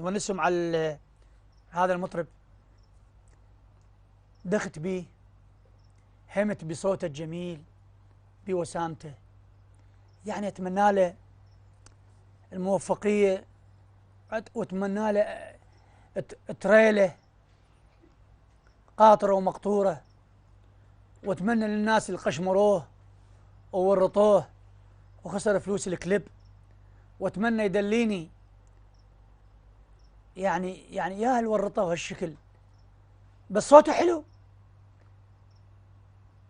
ونسم على هذا المطرب، دخت بيه، همت بصوته الجميل بوسامته. يعني اتمنى له الموفقيه واتمنى له تريله قاطره ومقطوره، واتمنى للناس اللي قشمروه وورطوه وخسر فلوس الكليب، واتمنى يدليني يعني يا هل ورطوه هالشكل، بس صوته حلو.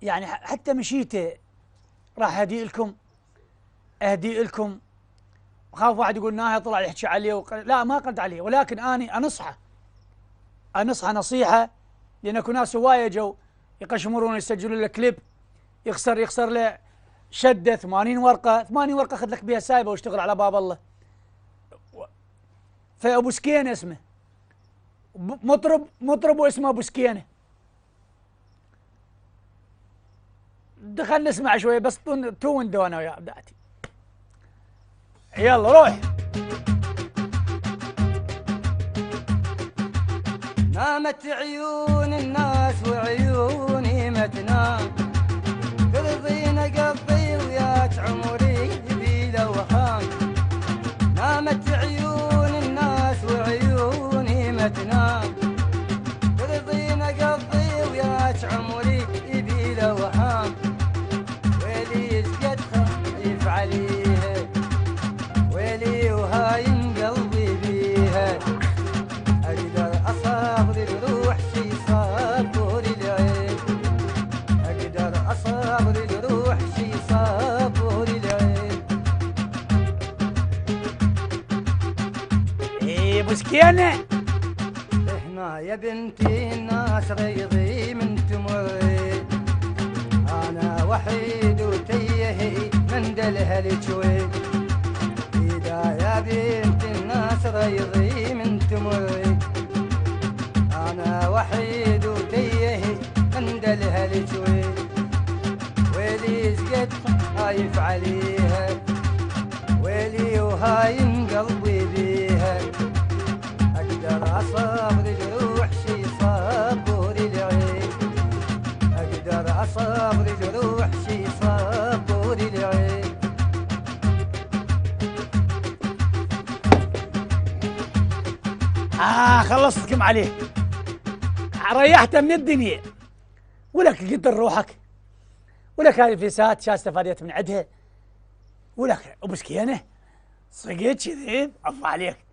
يعني حتى مشيته راح اهدي لكم. خاف واحد يقول ناهي طلع يحكي عليه لا، ما قلت عليه، ولكن اني انصحه نصيحه، لان اكو ناس هوايه جو يقشمرون يسجلون له كليب، يخسر له شده 80 ورقه اخذ لك بها سايبه واشتغل على باب الله. فابو سكينه اسمه، مطرب واسمه ابو سكينه. دخل نسمع شويه بس تو ويندو انا وياه بداتي. يلا روح. نامت عيون الناس وعيوني ما تنام، ترضين قضي وياك عمري بلا وهام. نامت عيون الناس وعيوني ما تنام، ترضين قضي وياك عمري بلا وهام. ويلي سقد خايف عليها، ويلي وهاين قلبي بيها. أقدر أصابر روح شي صابر العين، أقدر أصابر روح شي صابر العين. ايه ابو سكينه، هنا يا بنتي الناس ريضي من تمري، أنا وحيد وتيهي من دلها الجوي. إذا يا بنتي الناس ريضي من تمري، أنا وحيد وتيهي من دلها الجوي. ويلي سقد خايف عليها، ويلي وهاين قلبي بيها. أقدر أصابر جروح شي صابر العين، أقدر أصابر جروح شي صابر العين. خلصتكم عليه، ريحته من الدنيا، ولك قدر روحك، ولك هذه الفيسات شا استفادت من عندها، ولك ابو سكينه صقيت كذي عف عليك.